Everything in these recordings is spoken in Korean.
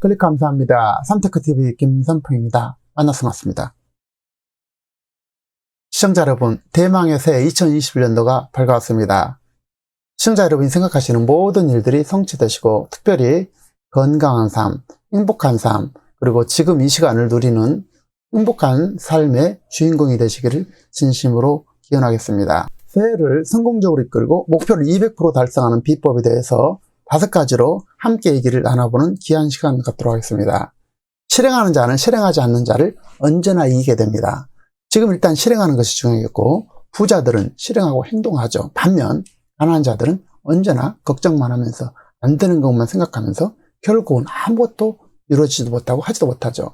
클릭 감사합니다. 삼테크TV 김선풍입니다. 만나서 반갑습니다. 시청자 여러분, 대망의 새해 2021년도가 밝아왔습니다. 시청자 여러분이 생각하시는 모든 일들이 성취되시고 특별히 건강한 삶, 행복한 삶, 그리고 지금 이 시간을 누리는 행복한 삶의 주인공이 되시기를 진심으로 기원하겠습니다. 새해를 성공적으로 이끌고 목표를 200% 달성하는 비법에 대해서 5가지로 함께 얘기를 나눠보는 귀한 시간 갖도록 하겠습니다. 실행하는 자는 실행하지 않는 자를 언제나 이기게 됩니다. 지금 일단 실행하는 것이 중요하겠고, 부자들은 실행하고 행동하죠. 반면 가난한 자들은 언제나 걱정만 하면서 안 되는 것만 생각하면서 결국은 아무것도 이루어지지도 못하고 하지도 못하죠.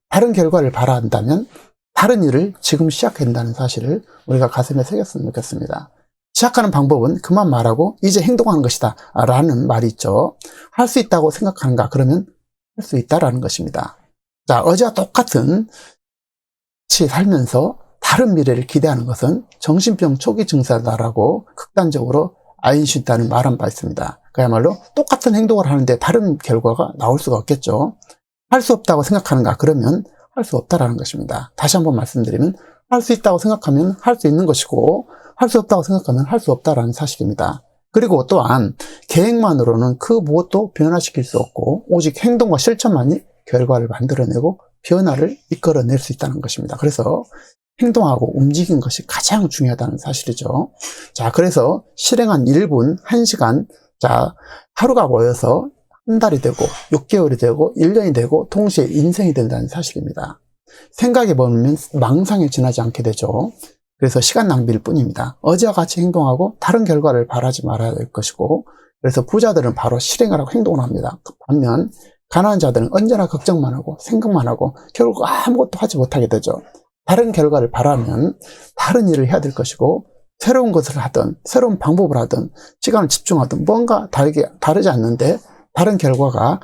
다른 결과를 바란다면 다른 일을 지금 시작해야 한다는 사실을 우리가 가슴에 새겼으면 좋겠습니다. 시작하는 방법은 그만 말하고 이제 행동하는 것이다 라는 말이 있죠. 할 수 있다고 생각하는가? 그러면 할 수 있다라는 것입니다. 자, 어제와 똑같은 살면서 다른 미래를 기대하는 것은 정신병 초기 증세다라고 극단적으로 아인슈타인은 말한 바 있습니다. 그야말로 똑같은 행동을 하는데 다른 결과가 나올 수가 없겠죠. 할 수 없다고 생각하는가? 그러면 할 수 없다라는 것입니다. 다시 한번 말씀드리면 할 수 있다고 생각하면 할 수 있는 것이고, 할 수 없다고 생각하면 할 수 없다라는 사실입니다. 그리고 또한 계획만으로는 그 무엇도 변화시킬 수 없고 오직 행동과 실천만이 결과를 만들어내고 변화를 이끌어낼 수 있다는 것입니다. 그래서 행동하고 움직이는 것이 가장 중요하다는 사실이죠. 자, 그래서 실행한 1분, 1시간, 자, 하루가 모여서 한 달이 되고 6개월이 되고 1년이 되고 동시에 인생이 된다는 사실입니다. 생각이 머물면 망상에 지나지 않게 되죠. 그래서 시간 낭비일 뿐입니다. 어제와 같이 행동하고 다른 결과를 바라지 말아야 될 것이고, 그래서 부자들은 바로 실행을 하고 행동을 합니다. 반면 가난한 자들은 언제나 걱정만 하고 생각만 하고 결국 아무것도 하지 못하게 되죠. 다른 결과를 바라면 다른 일을 해야 될 것이고, 새로운 것을 하든 새로운 방법을 하든 시간을 집중하든 뭔가 다르지 않는데 다른 결과가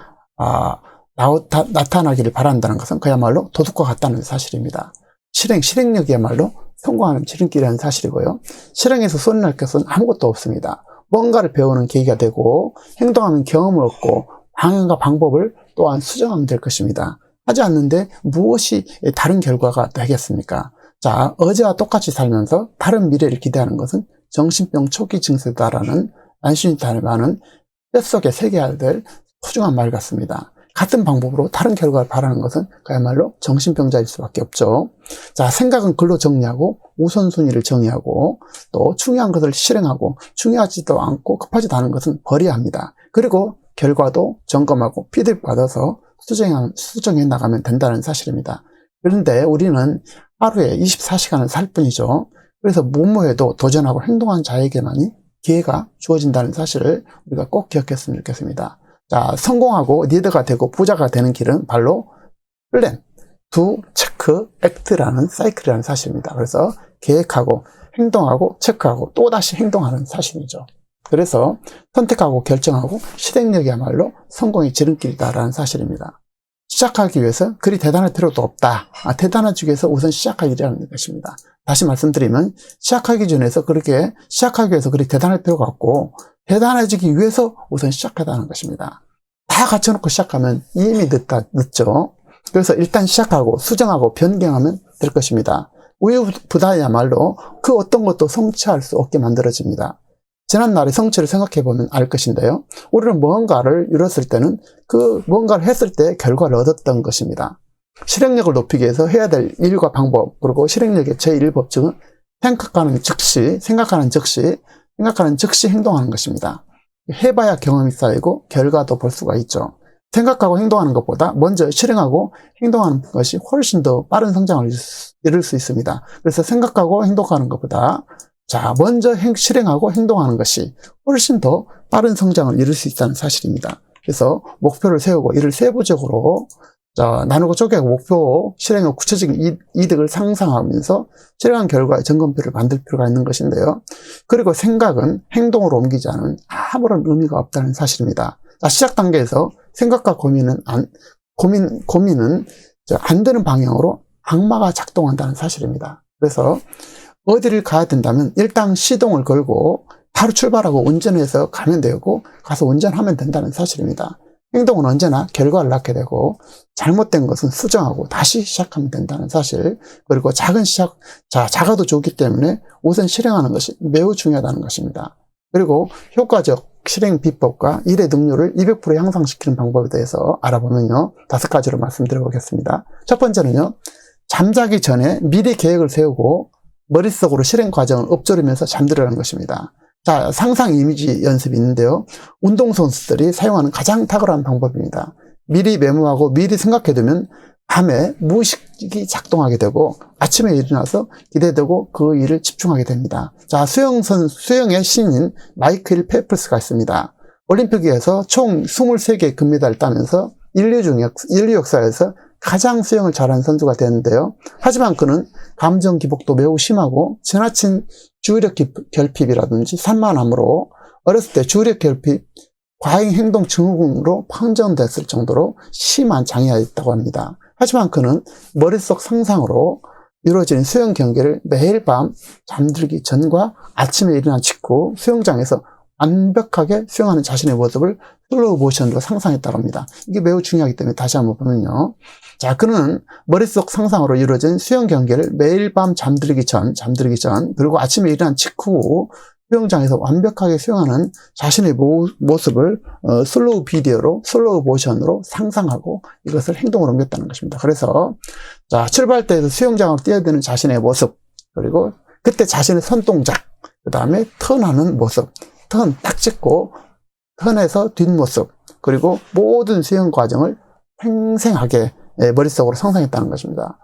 나타나기를 바란다는 것은 그야말로 도둑과 같다는 사실입니다. 실행력이야말로 성공하는 지름길이라는 사실이고요. 실행에서 손해날 것은 아무것도 없습니다. 뭔가를 배우는 계기가 되고 행동하면 경험을 얻고 방향과 방법을 또한 수정하면 될 것입니다. 하지 않는데 무엇이 다른 결과가 되겠습니까? 자, 어제와 똑같이 살면서 다른 미래를 기대하는 것은 정신병 초기 증세다라는 아인슈타인의 말은 뼛속에 새겨야 될 소중한 말 같습니다. 같은 방법으로 다른 결과를 바라는 것은 그야말로 정신병자일 수밖에 없죠. 자, 생각은 글로 정리하고 우선순위를 정의하고 또 중요한 것을 실행하고 중요하지도 않고 급하지도 않은 것은 버려야 합니다. 그리고 결과도 점검하고 피드백 받아서 수정해 나가면 된다는 사실입니다. 그런데 우리는 하루에 24시간을 살 뿐이죠. 그래서 무모해도 도전하고 행동한 자에게만이 기회가 주어진다는 사실을 우리가 꼭 기억했으면 좋겠습니다. 자, 성공하고 리더가 되고 부자가 되는 길은 바로 플랜, 두, 체크, 액트라는 사이클이라는 사실입니다. 그래서 계획하고 행동하고 체크하고 또다시 행동하는 사실이죠. 그래서 선택하고 결정하고 실행력이야말로 성공의 지름길이다라는 사실입니다. 시작하기 위해서 그리 대단할 필요도 없다. 대단하기 위해서 우선 시작하기라는 것입니다. 다시 말씀드리면 시작하기 위해서 그리 대단할 필요가 없고 대단해지기 위해서 우선 시작하다는 것입니다. 다 갖춰놓고 시작하면 이미 늦죠. 그래서 일단 시작하고 수정하고 변경하면 될 것입니다. 우유부단이야말로 그 어떤 것도 성취할 수 없게 만들어집니다. 지난날의 성취를 생각해보면 알 것인데요. 우리는 무언가를 이뤘을 때는 그 무언가를 했을 때 결과를 얻었던 것입니다. 실행력을 높이기 위해서 해야 될 일과 방법, 그리고 실행력의 제1법칙은 생각하는 즉시 행동하는 것입니다. 해봐야 경험이 쌓이고 결과도 볼 수가 있죠. 생각하고 행동하는 것보다 먼저 실행하고 행동하는 것이 훨씬 더 빠른 성장을 이룰 수 있습니다. 그래서 생각하고 행동하는 것보다 먼저 실행하고 행동하는 것이 훨씬 더 빠른 성장을 이룰 수 있다는 사실입니다. 그래서 목표를 세우고 이를 세부적으로 나누고 쪼개고 목표 실행 후 구체적인 이득을 상상하면서 실행한 결과의 점검표를 만들 필요가 있는 것인데요. 그리고 생각은 행동으로 옮기지 않으면 아무런 의미가 없다는 사실입니다. 시작 단계에서 생각과 고민은 안 되는 방향으로 악마가 작동한다는 사실입니다. 그래서 어디를 가야 된다면 일단 시동을 걸고 바로 출발하고 운전해서 가면 되고 가서 운전하면 된다는 사실입니다. 행동은 언제나 결과를 낳게 되고 잘못된 것은 수정하고 다시 시작하면 된다는 사실, 그리고 작은 시작, 작아도 좋기 때문에 우선 실행하는 것이 매우 중요하다는 것입니다. 그리고 효과적 실행 비법과 일의 능률을 200% 향상시키는 방법에 대해서 알아보면요, 5가지로 말씀드려 보겠습니다. 첫 번째는요, 잠자기 전에 미리 계획을 세우고 머릿속으로 실행 과정을 읊조리면서 잠들으라는 것입니다. 자, 상상 이미지 연습이 있는데요, 운동선수들이 사용하는 가장 탁월한 방법입니다. 미리 메모하고 미리 생각해두면 밤에 무의식이 작동하게 되고 아침에 일어나서 기대되고 그 일을 집중하게 됩니다. 자, 수영의 신인 마이클 펠프스가 있습니다. 올림픽에서 총 23개의 금메달을 따면서 인류 역사에서 가장 수영을 잘하는 선수가 되는데요. 하지만 그는 감정 기복도 매우 심하고 지나친 주의력 결핍이라든지 산만함으로 어렸을 때 주의력 결핍, 과잉 행동 증후군으로 판정됐을 정도로 심한 장애가 있다고 합니다. 하지만 그는 머릿속 상상으로 이루어지는 수영 경기를 매일 밤 잠들기 전과 아침에 일어난 직후 수영장에서 완벽하게 수영하는 자신의 모습을 슬로우 모션으로 상상했다고 합니다. 이게 매우 중요하기 때문에 다시 한번 보면요. 자, 그는 머릿속 상상으로 이루어진 수영 경기를 매일 밤 잠들기 전, 그리고 아침에 일어난 직후 수영장에서 완벽하게 수영하는 자신의 모습을 슬로우 비디오로, 슬로우 모션으로 상상하고 이것을 행동으로 옮겼다는 것입니다. 그래서 자, 출발대에서 수영장으로 뛰어드는 자신의 모습, 그리고 그때 자신의 손동작, 그 다음에 턴하는 모습, 턴 딱 찍고 턴에서 뒷모습, 그리고 모든 수영 과정을 생생하게 머릿속으로 상상했다는 것입니다.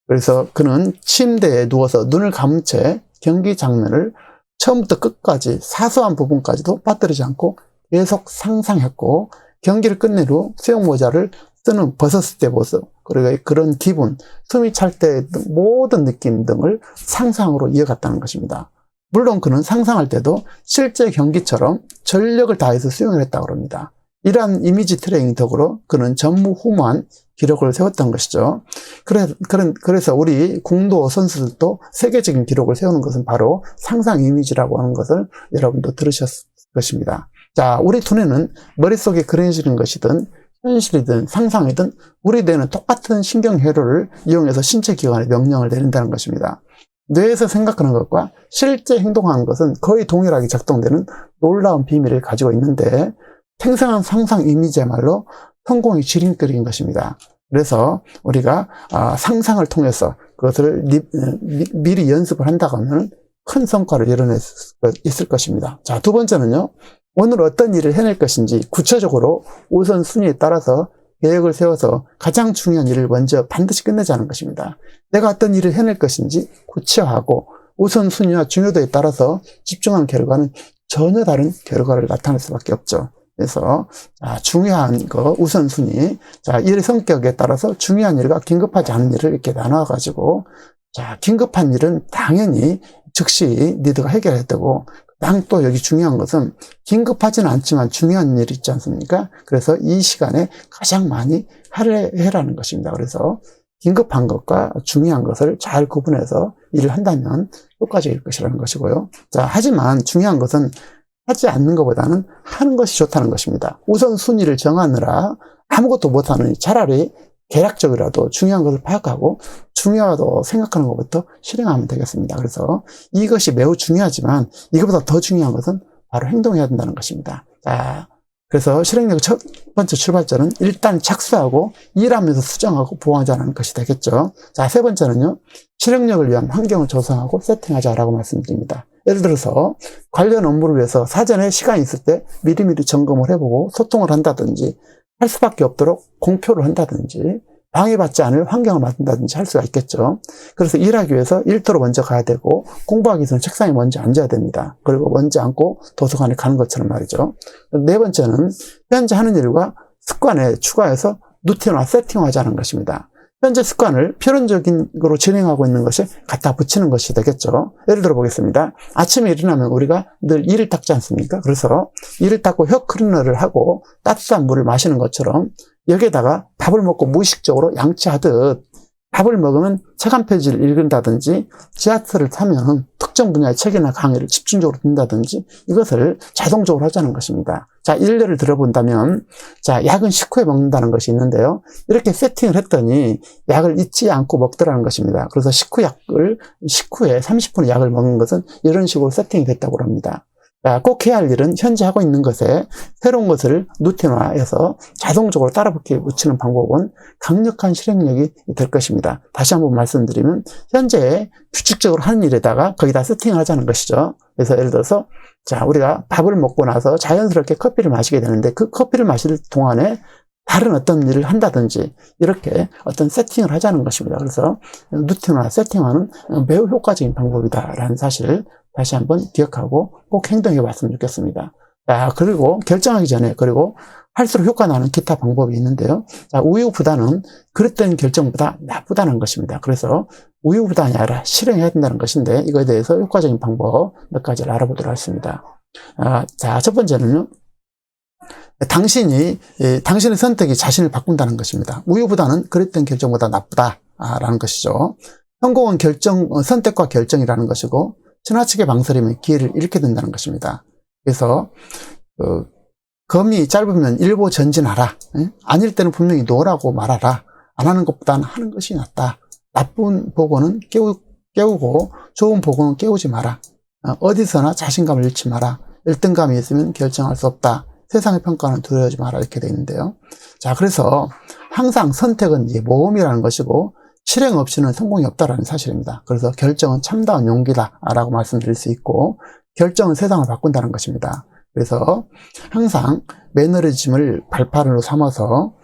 그래서 그는 침대에 누워서 눈을 감은 채 경기 장면을 처음부터 끝까지 사소한 부분까지도 빠뜨리지 않고 계속 상상했고, 경기를 끝낸 후 수영 모자를 벗었을 때 모습, 그리고 그런 기분, 숨이 찰 때 모든 느낌 등을 상상으로 이어갔다는 것입니다. 물론 그는 상상할 때도 실제 경기처럼 전력을 다해서 수영을 했다고 합니다. 이러한 이미지 트레이닝 덕으로 그는 전무후무한 기록을 세웠던 것이죠. 그래서 우리 공도 선수들도 세계적인 기록을 세우는 것은 바로 상상 이미지라고 하는 것을 여러분도 들으셨을 것입니다. 자, 우리 두뇌는 머릿속에 그려지는 것이든 현실이든 상상이든 우리 뇌는 똑같은 신경회로를 이용해서 신체 기관에 명령을 내린다는 것입니다. 뇌에서 생각하는 것과 실제 행동하는 것은 거의 동일하게 작동되는 놀라운 비밀을 가지고 있는데, 생생한 상상 이미지야말로 성공의 지름길인 것입니다. 그래서 우리가 상상을 통해서 그것을 미리 연습을 한다고 하면 큰 성과를 이뤄낼 수 있을 것입니다. 자, 두 번째는요, 오늘 어떤 일을 해낼 것인지 구체적으로 우선순위에 따라서 계획을 세워서 가장 중요한 일을 먼저 반드시 끝내자는 것입니다. 내가 어떤 일을 해낼 것인지 구체화하고 우선순위와 중요도에 따라서 집중한 결과는 전혀 다른 결과를 나타낼 수밖에 없죠. 그래서 중요한 거 우선순위, 일 성격에 따라서 중요한 일과 긴급하지 않은 일을 이렇게 나눠가지고, 긴급한 일은 당연히 즉시 니드가 해결해야 되고, 또 여기 중요한 것은 긴급하지는 않지만 중요한 일이 있지 않습니까? 그래서 이 시간에 가장 많이 해라는 것입니다. 그래서 긴급한 것과 중요한 것을 잘 구분해서 일을 한다면 효과적일 것이라는 것이고요. 하지만 중요한 것은 하지 않는 것보다는 하는 것이 좋다는 것입니다. 우선순위를 정하느라 아무것도 못하느니 차라리 계략적이라도 중요한 것을 파악하고 중요하다고 생각하는 것부터 실행하면 되겠습니다. 그래서 이것이 매우 중요하지만 이것보다 더 중요한 것은 바로 행동해야 된다는 것입니다. 그래서 실행력의 첫 번째 출발점은 일단 착수하고 일하면서 수정하고 보완하자는 것이 되겠죠. 세 번째는요, 실행력을 위한 환경을 조성하고 세팅하자라고 말씀드립니다. 예를 들어서 관련 업무를 위해서 사전에 시간이 있을 때 미리미리 점검을 해보고 소통을 한다든지, 할 수밖에 없도록 공표를 한다든지, 방해받지 않을 환경을 만든다든지 할 수가 있겠죠. 그래서 일하기 위해서 일터로 먼저 가야 되고, 공부하기 위해서는 책상에 먼저 앉아야 됩니다. 그리고 먼저 앉고 도서관에 가는 것처럼 말이죠. 네 번째는 현재 하는 일과 습관에 추가해서 루틴화 세팅하자는 것입니다. 현재 습관을 필연적으로 진행하고 있는 것에 갖다 붙이는 것이 되겠죠. 예를 들어 보겠습니다. 아침에 일어나면 우리가 늘 이를 닦지 않습니까? 그래서 이를 닦고 혀 클리너를 하고 따뜻한 물을 마시는 것처럼 여기에다가 밥을 먹고 무의식적으로 양치하듯 밥을 먹으면 책 한 페이지를 읽는다든지, 지하철을 타면 특정 분야의 책이나 강의를 집중적으로 듣는다든지, 이것을 자동적으로 하자는 것입니다. 자, 일례를 들어본다면, 자, 약은 식후에 먹는다는 것이 있는데요. 이렇게 세팅을 했더니 약을 잊지 않고 먹더라는 것입니다. 그래서 식후에 30분의 약을 먹는 것은 이런 식으로 세팅이 됐다고 합니다. 자, 꼭 해야 할 일은 현재 하고 있는 것에 새로운 것을 루틴화해서 자동적으로 따라붙게 붙이는 방법은 강력한 실행력이 될 것입니다. 다시 한번 말씀드리면 현재 규칙적으로 하는 일에다가 거기다 세팅을 하자는 것이죠. 그래서 예를 들어서 자, 우리가 밥을 먹고 나서 자연스럽게 커피를 마시게 되는데 그 커피를 마실 동안에 다른 어떤 일을 한다든지 이렇게 어떤 세팅을 하자는 것입니다. 그래서 루틴화 세팅화는 매우 효과적인 방법이다라는 사실을 다시 한번 기억하고 꼭 행동해 봤으면 좋겠습니다. 자, 그리고 결정하기 전에 그리고 할수록 효과 나는 기타 방법이 있는데요. 자, 우유부단은 그릇된 결정보다 나쁘다는 것입니다. 그래서 우유부단이 아니라 실행해야 된다는 것인데 이거에 대해서 효과적인 방법 몇 가지를 알아보도록 하겠습니다. 자, 첫 번째는요. 당신의 선택이 자신을 바꾼다는 것입니다. 우유부단은 그릇된 결정보다 나쁘다라는 것이죠. 성공은 선택과 결정이라는 것이고 지나치게 망설이면 기회를 잃게 된다는 것입니다. 그래서 검이 짧으면 일보 전진하라. 아닐 때는 분명히 노라고 말하라. 안 하는 것보다는 하는 것이 낫다. 나쁜 보고는 깨우고 좋은 보고는 깨우지 마라. 어디서나 자신감을 잃지 마라. 1등감이 있으면 결정할 수 없다. 세상의 평가는 두려워하지 마라. 이렇게 되어 있는데요. 자, 그래서 항상 선택은 이제 모험이라는 것이고 실행 없이는 성공이 없다라는 사실입니다. 그래서 결정은 참다운 용기다라고 말씀드릴 수 있고 결정은 세상을 바꾼다는 것입니다. 그래서 항상 매너리즘을 발판으로 삼아서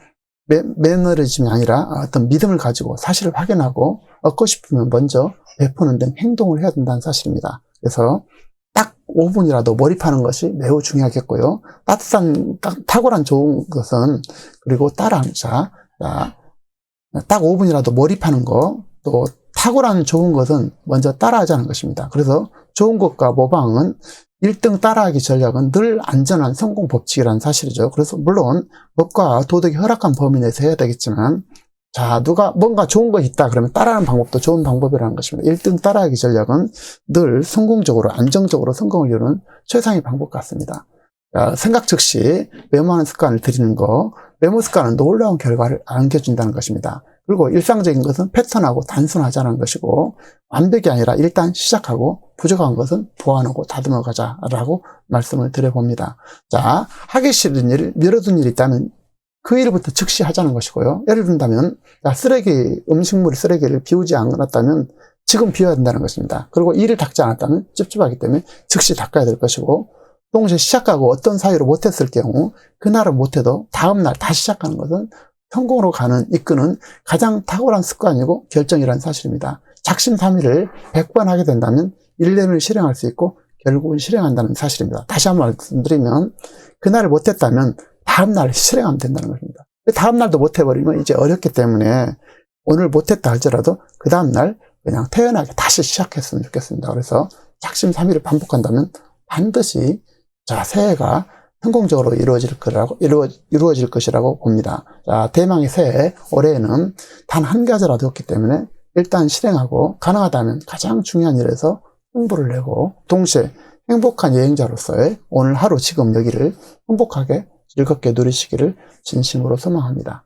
매너리즘이 아니라 어떤 믿음을 가지고 사실을 확인하고 얻고 싶으면 먼저 베푸는 등 행동을 해야 된다는 사실입니다. 그래서 딱 5분이라도 몰입하는 것이 매우 중요하겠고요. 탁월한 좋은 것은 그리고 따라하는 자, 딱 5분이라도 몰입하는 거, 또 탁월한 좋은 것은 먼저 따라하자는 것입니다. 그래서 좋은 것과 모방은 1등 따라하기 전략은 늘 안전한 성공 법칙이라는 사실이죠. 그래서 물론 법과 도덕이 허락한 범위 내에서 해야 되겠지만 자, 누가 뭔가 좋은 것이 있다 그러면 따라하는 방법도 좋은 방법이라는 것입니다. 1등 따라하기 전략은 늘 성공적으로 안정적으로 성공을 이루는 최상의 방법 같습니다. 생각 즉시 메모하는 습관을 들이는 거, 메모 습관은 놀라운 결과를 안겨준다는 것입니다. 그리고 일상적인 것은 패턴하고 단순하자는 것이고 완벽이 아니라 일단 시작하고 부족한 것은 보완하고 다듬어 가자라고 말씀을 드려봅니다. 자, 하기 싫은 일, 미뤄둔 일이 있다면 그 일부터 즉시 하자는 것이고요. 예를 든다면 음식물 쓰레기를 비우지 않았다면 지금 비워야 된다는 것입니다. 그리고 일을 닦지 않았다면 찝찝하기 때문에 즉시 닦아야 될 것이고 동시에 시작하고 어떤 사유로 못했을 경우 그날은 못해도 다음날 다시 시작하는 것은 성공으로 이끄는 가장 탁월한 습관이고 결정이라는 사실입니다. 작심삼일을 100번 하게 된다면 1년을 실행할 수 있고 결국은 실행한다는 사실입니다. 다시 한번 말씀드리면 그날을 못했다면 다음날 실행하면 된다는 것입니다. 다음날도 못해버리면 이제 어렵기 때문에 오늘 못했다 할지라도 그 다음날 그냥 태연하게 다시 시작했으면 좋겠습니다. 그래서 작심삼일을 반복한다면 반드시 자, 새해가 성공적으로 이루어질 것이라고 봅니다. 자, 대망의 새해, 올해에는 단 한 가지라도 없기 때문에 일단 실행하고 가능하다면 가장 중요한 일에서 승부를 내고 동시에 행복한 여행자로서의 오늘 하루 지금 여기를 행복하게 즐겁게 누리시기를 진심으로 소망합니다.